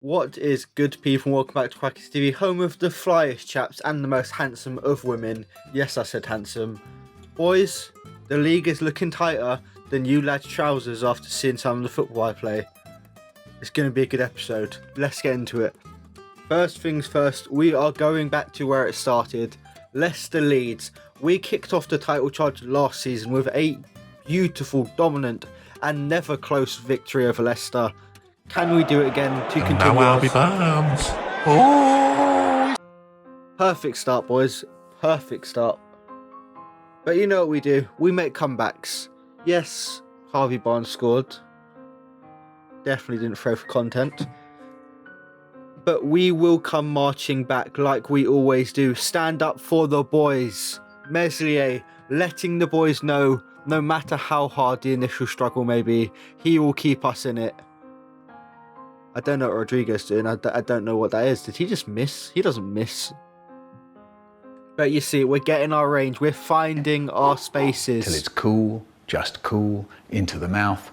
What is good, people? Welcome back to Quackers TV, home of the flyest chaps and the most handsome of women. Yes, I said handsome. Boys, the league is looking tighter than you lads' trousers after seeing some of the football I play. It's going to be a good episode. Let's get into it. First things first, we are going back to where it started. Leicester Leeds. We kicked off the title charge last season with a beautiful, dominant and never close victory over Leicester. Can we do it again to continue? Now I'll be bummed. Oh! Perfect start, boys. Perfect start. But you know what we do? We make comebacks. Yes, Harvey Barnes scored. Definitely didn't throw for content. But we will come marching back like we always do. Stand up for the boys. Meslier letting the boys know, no matter how hard the initial struggle may be, he will keep us in it. I don't know what Rodrigo's doing. I don't know what that is. Did he just miss? He doesn't miss. But you see, we're getting our range. We're finding our spaces. Till it's cool, just cool, into the mouth.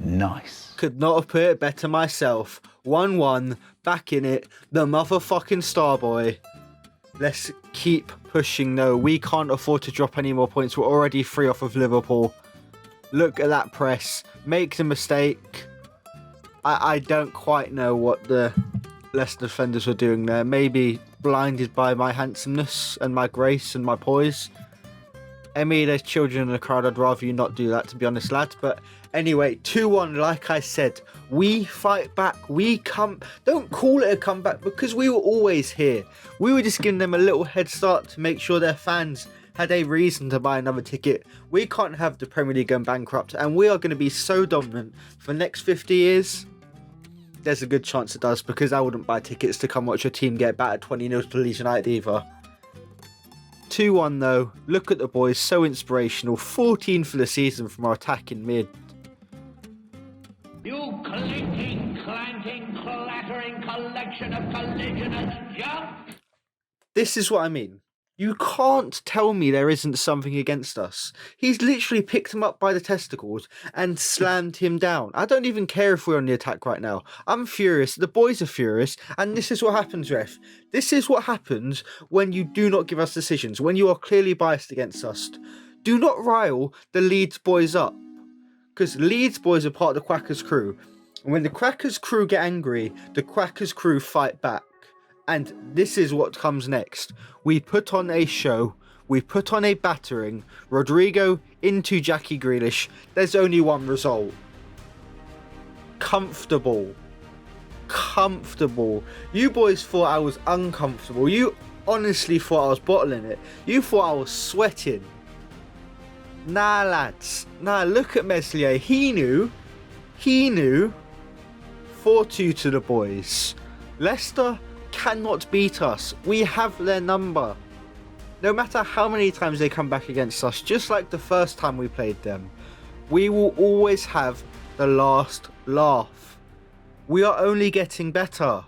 Nice. Could not have put it better myself. 1-1, back in it. The motherfucking star boy. Let's keep pushing though. We can't afford to drop any more points. We're already 3 off of Liverpool. Look at that press. Make the mistake. I don't quite know what the Leicester defenders were doing there. Maybe blinded by my handsomeness and my grace and my poise. Emmy, there's children in the crowd. I'd rather you not do that, to be honest, lads. But anyway, 2-1, like I said. We fight back. We come. Don't call it a comeback because we were always here. We were just giving them a little head start to make sure their fans had a reason to buy another ticket. We can't have the Premier League going bankrupt, and we are going to be so dominant for the next 50 years. There's a good chance it does, because I wouldn't buy tickets to come watch your team get battered 20-0 to Leeds United either. 2-1 though. Look at the boys, so inspirational. 14 for the season from our attacking mid. You clinking, clanking, clattering collection of collisionous junk! This is what I mean. You can't tell me there isn't something against us. He's literally picked him up by the testicles and slammed him down. I don't even care if we're on the attack right now. I'm furious. The boys are furious. And this is what happens, ref. This is what happens when you do not give us decisions, when you are clearly biased against us. Do not rile the Leeds boys up. Because Leeds boys are part of the Quackers crew. And when the Quackers crew get angry, the Quackers crew fight back. And this is what comes next. We put on a show. We put on a battering. Rodrigo into Jackie Grealish. There's only one result. Comfortable. Comfortable. You boys thought I was uncomfortable. You honestly thought I was bottling it. You thought I was sweating. Nah, lads. Nah, look at Meslier. He knew. 4-2 to the boys. Leicester cannot beat us. We have their number. No matter how many times they come back against us, just like the first time we played them, we will always have the last laugh. We are only getting better.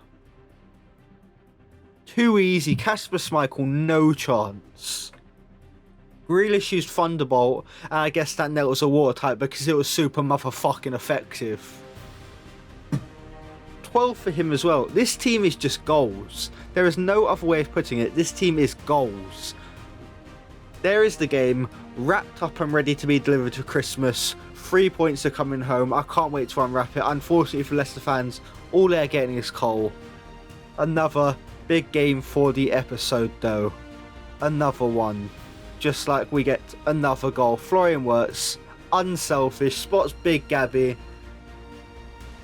Too easy. Kasper Schmeichel, no chance. Grealish used Thunderbolt, and I guess that nails a water type because it was super motherfucking effective. 12 for him as well. This team is just goals. There is no other way of putting it. This team is goals. There is the game, wrapped up and ready to be delivered for Christmas. 3 points are coming home. I can't wait to unwrap it. Unfortunately for Leicester fans, all they're getting is coal. Another big game for the episode though. Another one. Just like we get another goal. Florian Wirtz, unselfish, spots Big Gabby.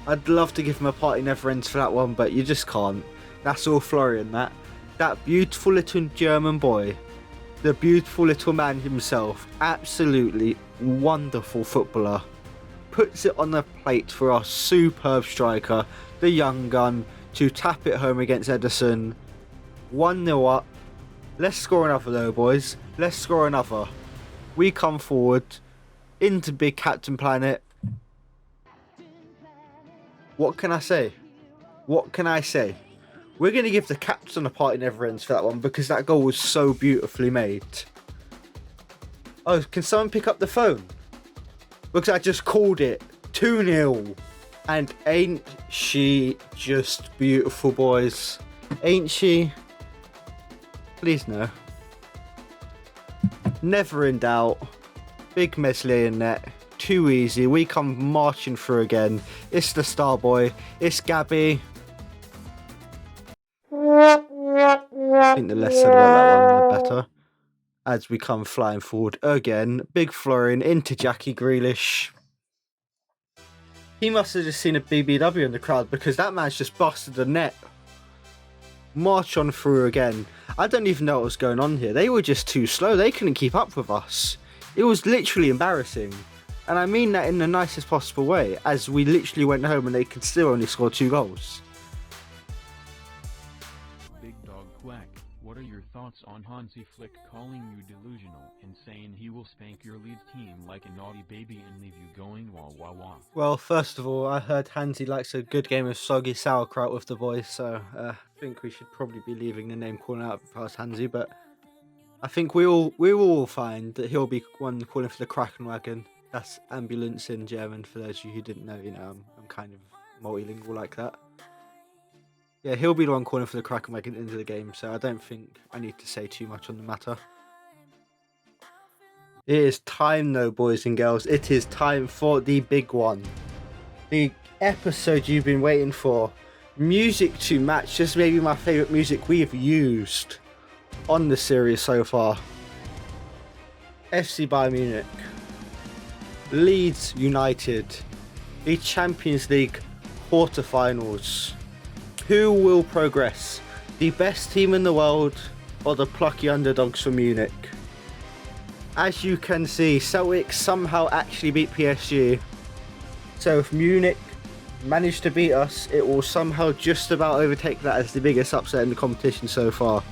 I'd love to give him a party never ends for that one, but you just can't. That's all Florian, that. That beautiful little German boy. The beautiful little man himself. Absolutely wonderful footballer. Puts it on the plate for our superb striker, the young gun, to tap it home against Edison. 1-0 up. Let's score another though, boys. Let's score another. We come forward into Big Captain Planet. What can I say? What can I say? We're going to give the captain a party never ends for that one because that goal was so beautifully made. Oh, can someone pick up the phone? Because I just called it 2-0. And ain't she just beautiful, boys? Ain't she? Please no. Never in doubt. Big Meslier in net. Too easy. We come marching through again. It's the star boy. It's Gabby. I think the less said about that one, the better. As we come flying forward again. Big Florian into Jackie Grealish. He must have just seen a BBW in the crowd because that man's just busted the net. March on through again. I don't even know what was going on here. They were just too slow. They couldn't keep up with us. It was literally embarrassing. And I mean that in the nicest possible way, as we literally went home and they could still only score 2 goals. Big Dog Quack, what are your thoughts on Hansi Flick calling you delusional and saying he will spank your Leeds team like a naughty baby and leave you going wah wah wah? Well, first of all, I heard Hansi likes a good game of soggy sauerkraut with the boys, so I think we should probably be leaving the name calling out past Hansi, but I think we will all find that he'll be one calling for the Krakenwagen. That's ambulance in German, for those of you who didn't know. You know, I'm kind of multilingual like that. Yeah, he'll be the one calling for the Krakenwagen into the game, so I don't think I need to say too much on the matter. It is time though, boys and girls. It is time for the big one. The episode you've been waiting for. Music to match, just maybe my favourite music we've used on the series so far. FC Bayern Munich. Leeds United, the Champions League quarterfinals. Who will progress? The best team in the world or the plucky underdogs from Munich? As you can see, Celtic somehow actually beat PSG. So if Munich manage to beat us, it will somehow just about overtake that as the biggest upset in the competition so far.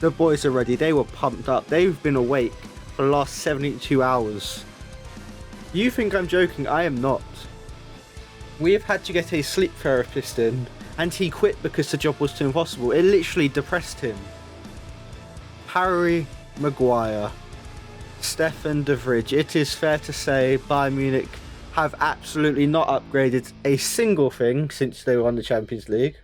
The boys are ready. They were pumped up. They've been awake for the last 72 hours. You think I'm joking? I am not. We have had to get a sleep therapist in, and he quit because the job was too impossible. It literally depressed him. Harry Maguire, Stefan de Vrij. It is fair to say Bayern Munich have absolutely not upgraded a single thing since they won the Champions League.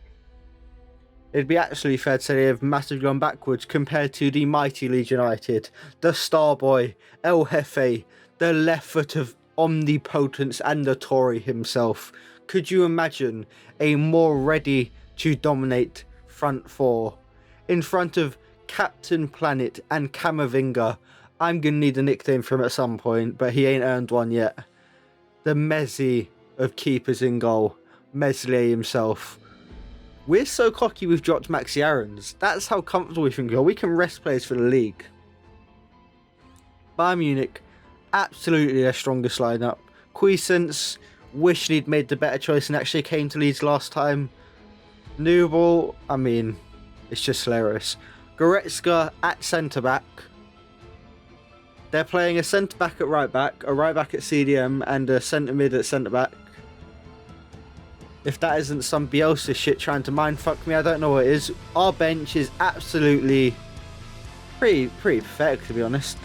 It'd be absolutely fair to say they have massively gone backwards compared to the mighty Leeds United, the star boy, El Jefe, the left foot of omnipotence and the Tory himself. Could you imagine a more ready to dominate front four? In front of Captain Planet and Camavinga. I'm going to need a nickname for him at some point, but he ain't earned one yet. The Messi of keepers in goal. Meslier himself. We're so cocky we've dropped Maxi Aarons. That's how comfortable we can go. We can rest players for the league. Bayern Munich, absolutely their strongest lineup. Cuisance, wish he'd made the better choice and actually came to Leeds last time. Newball, I mean, it's just hilarious. Goretzka at centre-back. They're playing a centre-back at right-back, a right-back at CDM, and a centre-mid at centre-back. If that isn't some Bielsa shit trying to mindfuck me, I don't know what it is. Our bench is absolutely pretty pathetic, to be honest.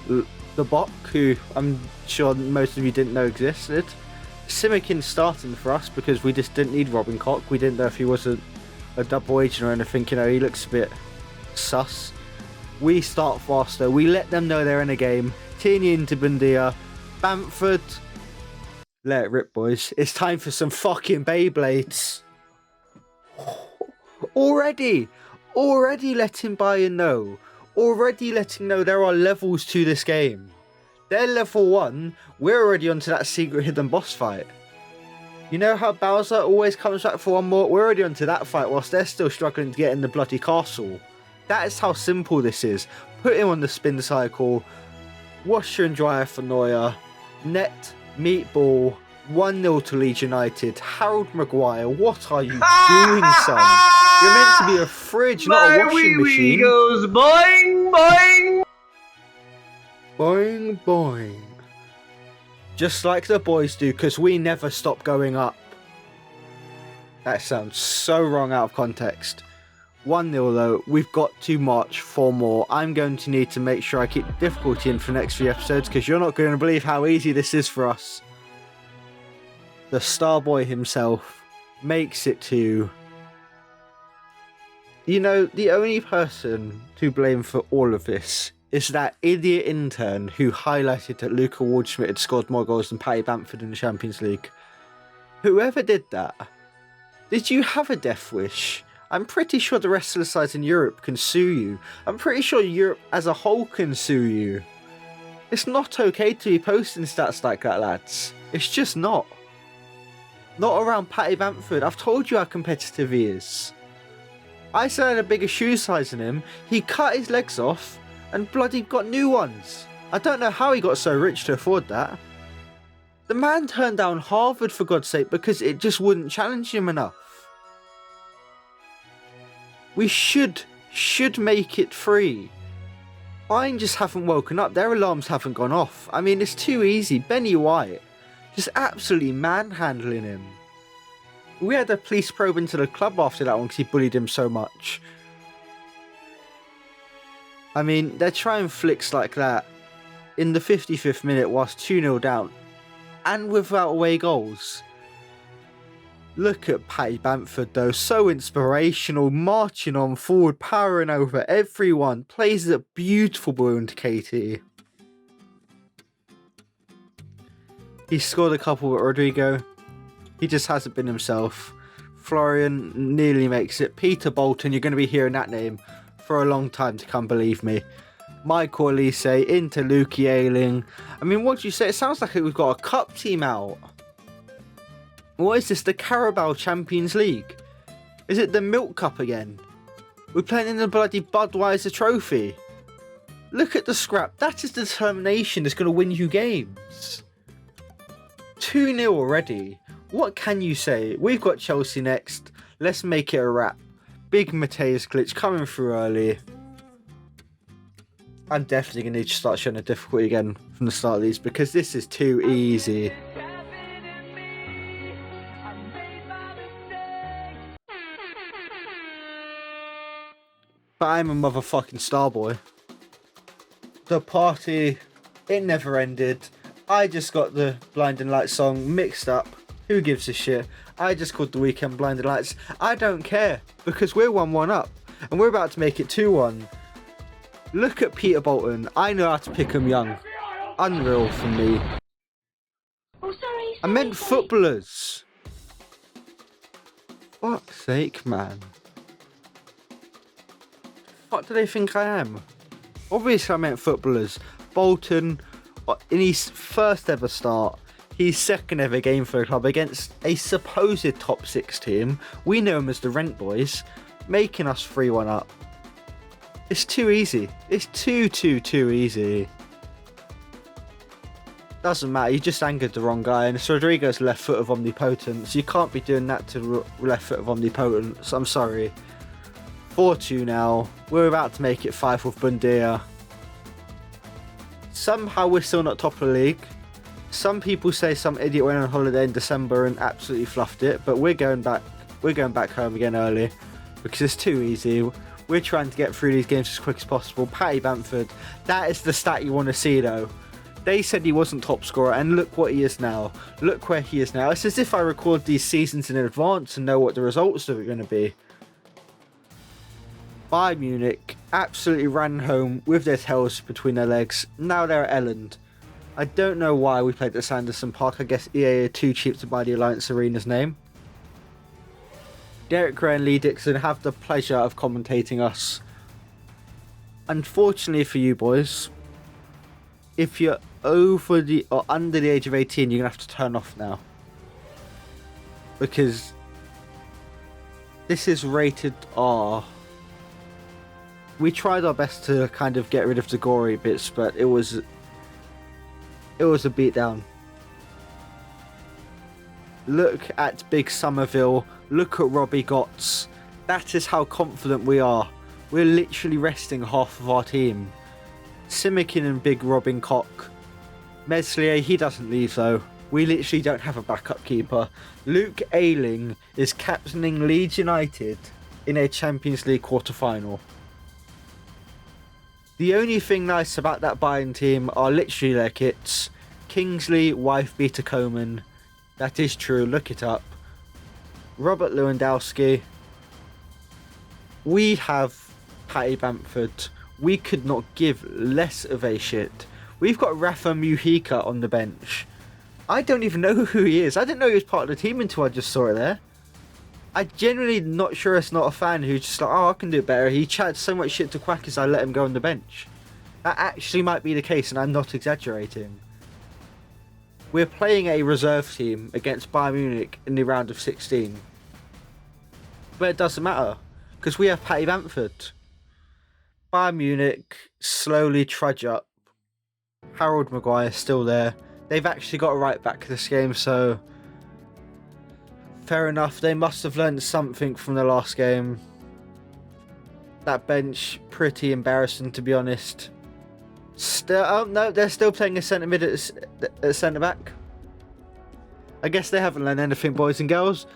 The Bok, who I'm sure most of you didn't know existed. Simikin starting for us because we just didn't need Robin Koch. We didn't know if he was a double agent or anything. You know, he looks a bit sus. We start faster. We let them know they're in a game. Tierney into Bundia. Bamford. Let it rip, boys. It's time for some fucking Beyblades. Already letting Bayern know. Already letting know there are levels to this game. They're level 1. We're already onto that secret hidden boss fight. You know how Bowser always comes back for one more? We're already onto that fight whilst they're still struggling to get in the bloody castle. That is how simple this is. Put him on the spin cycle. Washer and dryer for Neuer. Net, meatball. 1-0 to Leeds United. Harold Maguire, what are you doing, son? You're meant to be a fridge, not a washing machine. Goes boing, boing. Boing, boing. Just like the boys do, because we never stop going up. That sounds so wrong out of context. 1-0 though, we've got to march 4 more. I'm going to need to make sure I keep the difficulty in for the next few episodes, because you're not going to believe how easy this is for us. the star boy himself, makes it to... You know, the only person to blame for all of this is that idiot intern who highlighted that Luka Wardschmidt had scored more goals than Paddy Bamford in the Champions League. Whoever did that, did you have a death wish? I'm pretty sure the rest of the sides in Europe can sue you. I'm pretty sure Europe as a whole can sue you. It's not okay to be posting stats like that, lads. It's just not. Not around Paddy Bamford. I've told you how competitive he is. I said I had a bigger shoe size than him. He cut his legs off and bloody got new ones. I don't know how he got so rich to afford that. The man turned down Harvard for God's sake because it just wouldn't challenge him enough. We should make it free. Bayern just haven't woken up. Their alarms haven't gone off. I mean, it's too easy. Benny White just absolutely manhandling him. We had a police probe into the club after that one because he bullied him so much. I mean, they're trying flicks like that in the 55th minute whilst 2-0 down and without away goals. Look at Paddy Bamford though, so inspirational, marching on forward, powering over everyone, plays a beautiful ball into KT. He scored a couple with Rodrigo. He just hasn't been himself. Florian nearly makes it. Peter Bolton, you're going to be hearing that name for a long time to come, believe me. Michael Elise into Luki Ayling. I mean, what do you say? It sounds like we've got a cup team out. What is this, the Carabao Champions League? Is it the Milk Cup again? We're playing in the bloody Budweiser Trophy. Look at the scrap. That is the determination that's going to win you games. 2-0 already. What can you say? We've got Chelsea next. Let's make it a wrap. Big Mateus glitch coming through early. I'm definitely going to need to start showing a difficulty again from the start of these because this is too easy. But I'm a motherfucking star boy. The party, it never ended. I just got the Blinding Lights song mixed up. Who gives a shit? I just called the weekend Blinding Lights. I don't care because we're 1-1 up and we're about to make it 2-1. Look at Peter Bolton. I know how to pick him young. Unreal for me. Oh, sorry. I meant footballers. Fuck's sake, man. What do they think I am? Obviously I meant footballers. Bolton, in his first ever start, his second ever game for the club against a supposed top 6 team. We know him as the Rent Boys, making us 3-1 up. It's too easy. It's too easy. Doesn't matter, you just angered the wrong guy, and it's Rodrigo's left foot of omnipotence. You can't be doing that to left foot of omnipotence. I'm sorry. 4-2 now. We're about to make it 5 with Bundia. Somehow we're still not top of the league. Some people say some idiot went on holiday in December and absolutely fluffed it, but we're going back home again early because it's too easy. We're trying to get through these games as quick as possible. Paddy Bamford, that is the stat you want to see though. They said he wasn't top scorer and look what he is now. Look where he is now. It's as if I record these seasons in advance and know what the results are going to be. Bayern Munich absolutely ran home with their tails between their legs. Now they're at Elland. I don't know why we played at Sanderson Park. I guess EA are too cheap to buy the Alliance Arena's name. Derek Ray and Lee Dixon have the pleasure of commentating us. Unfortunately for you boys, if you're over the or under the age of 18, you're going to have to turn off now. Because this is rated R. We tried our best to kind of get rid of the gory bits, but it was a beatdown. Look at Big Somerville. Look at Robbie Gotts. That is how confident we are. We're literally resting half of our team. Simikin and Big Robin Koch. Meslier, he doesn't leave though. We literally don't have a backup keeper. Luke Ayling is captaining Leeds United in a Champions League quarter-final. The only thing nice about that Bayern team are literally their kits. Kingsley, wife beater Coman, That is true. Look it up. Robert Lewandowski. We have Patty Bamford. We could not give less of a shit. We've got Rafa Mujica on the bench. I don't even know who he is. I didn't know he was part of the team until I just saw it there. I genuinely not sure it's not a fan who's just like, oh, I can do it better. He chats so much shit to Quackers, I let him go on the bench. That actually might be the case, and I'm not exaggerating. We're playing a reserve team against Bayern Munich in the round of 16. But it doesn't matter, because we have Patty Bamford. Bayern Munich slowly trudge up. Harold Maguire still there. They've actually got a right back this game, so fair enough. They must have learned something from the last game. That bench, pretty embarrassing to be honest. Still, oh no, they're still playing a centre mid at centre back. I guess they haven't learned anything, boys and girls.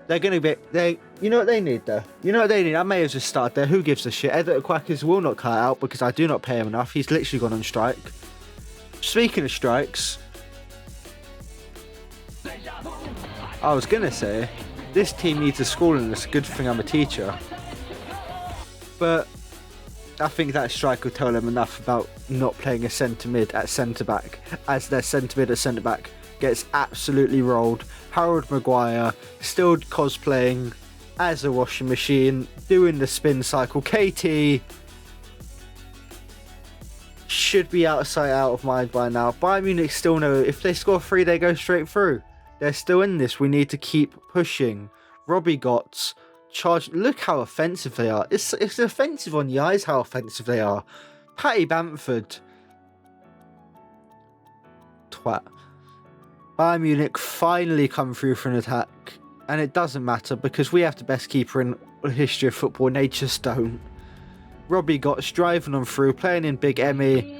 They're going to be... You know what they need, though? You know what they need? I may have just started there. Who gives a shit? Editor Quackers will not cut out because I do not pay him enough. He's literally gone on strike. Speaking of strikes... I was going to say, this team needs a schooling. It's a good thing I'm a teacher. But I think that strike will tell them enough about not playing a centre mid at centre back, as their centre mid at centre back gets absolutely rolled. Harold Maguire still cosplaying as a washing machine, doing the spin cycle. KT should be out of sight, out of mind by now. Bayern Munich still know if they score 3, they go straight through. They're still in this. We need to keep pushing. Robbie Gotts charge. Look how offensive they are. It's offensive on the eyes how offensive they are. Patty Bamford. Twat. Bayern Munich finally come through for an attack. And it doesn't matter because we have the best keeper in the history of football and they just don't. Robbie Gotts driving on through, playing in Big Emmy.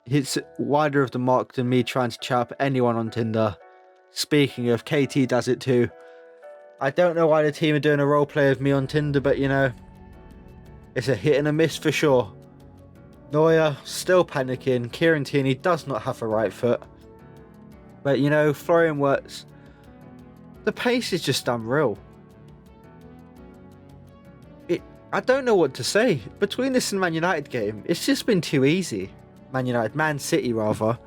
It's wider of the mark than me trying to chat up anyone on Tinder. Speaking of, KT does it too. I don't know why the team are doing a roleplay of me on Tinder, but you know, it's a hit and a miss for sure. Neuer still panicking. Kieran Tierney does not have a right foot. But you know, Florian Wirtz, the pace is just unreal. I don't know what to say. Between this and Man United game, it's just been too easy. Man City rather.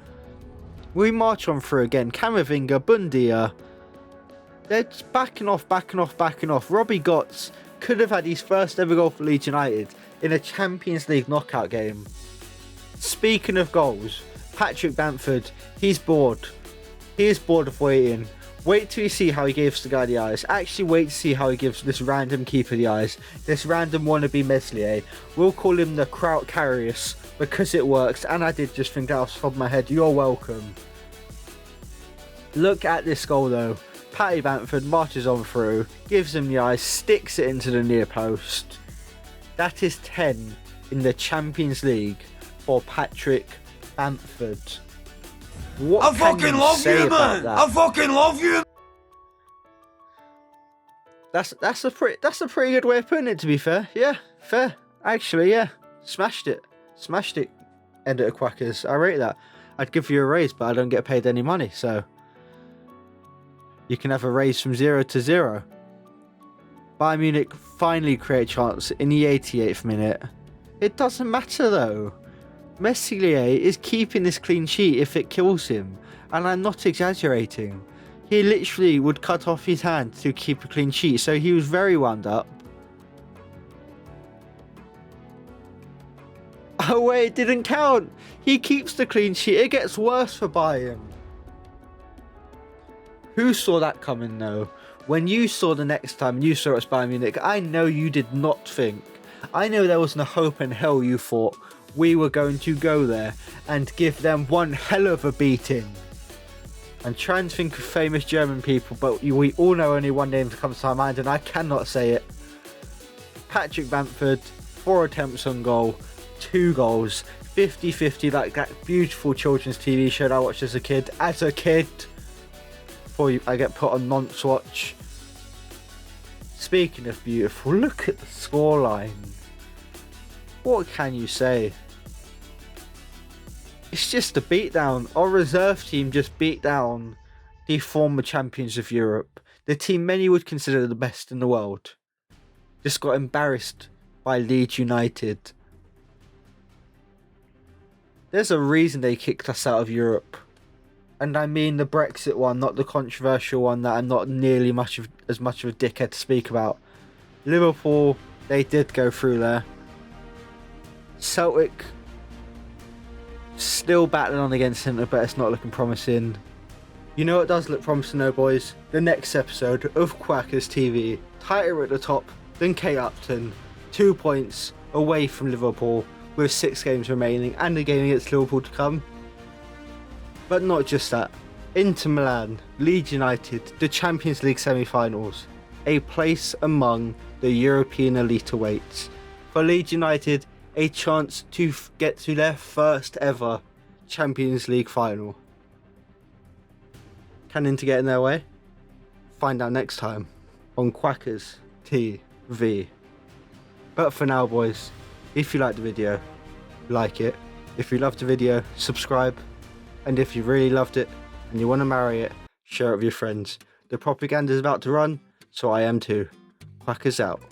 We march on through again. Camavinga, Bundia. They're just backing off. Robbie Gotts could have had his first ever goal for Leeds United in a Champions League knockout game. Speaking of goals, Patrick Bamford, he's bored. He is bored of waiting. Wait till you see how he gives the guy the eyes. Actually, wait to see how he gives this random keeper the eyes. This random wannabe Meslier. We'll call him the Kraut Karius because it works. And I did just think that off the top of my head. You're welcome. Look at this goal though. Patty Bamford marches on through, gives him the eyes, sticks it into the near post. That is 10 in the Champions League for Patrick Bamford. What I fucking love you, man. I fucking love you. That's a pretty good way of putting it. To be fair, yeah, fair. Actually, yeah, smashed it. Editor Quackers, I rate that. I'd give you a raise, but I don't get paid any money, so you can have a raise from 0 to 0. Bayern Munich finally create a chance in the 88th minute. It doesn't matter though. Meslier is keeping this clean sheet if it kills him, and I'm not exaggerating. He literally would cut off his hand to keep a clean sheet, so he was very wound up. Oh wait, it didn't count. He keeps the clean sheet. It gets worse for Bayern. Who saw that coming though? When you saw the next time you saw it was Bayern Munich, I know you did not think. I know there was no hope in hell you thought we were going to go there and give them one hell of a beating. I'm trying to think of famous German people, but we all know only one name that comes to our mind and I cannot say it. Patrick Bamford, 4 attempts on goal, 2 goals, 50-50 like that beautiful children's TV show that I watched as a kid. Before I get put on nonce watch. Speaking of beautiful, look at the scoreline. What can you say? It's just a beatdown. Our reserve team just beat down the former champions of Europe. The team many would consider the best in the world. Just got embarrassed by Leeds United. There's a reason they kicked us out of Europe. And I mean the Brexit one, not the controversial one that I'm not nearly as much of a dickhead to speak about. Liverpool, they did go through there. Celtic, still battling on against Centre, but it's not looking promising. You know what does look promising though, boys? The next episode of Quackers TV. Tighter at the top than Kate Upton. 2 points away from Liverpool with 6 games remaining and a game against Liverpool to come. But not just that. Inter Milan, Leeds United, the Champions League semi-finals. A place among the European elite awaits. For Leeds United, a chance to get to their first ever Champions League final. Can Inter get in their way? Find out next time on Quackers TV. But for now, boys, if you liked the video, like it. If you loved the video, subscribe. And if you really loved it and you want to marry it, share it with your friends. The propaganda is about to run, so I am too. Quackers out.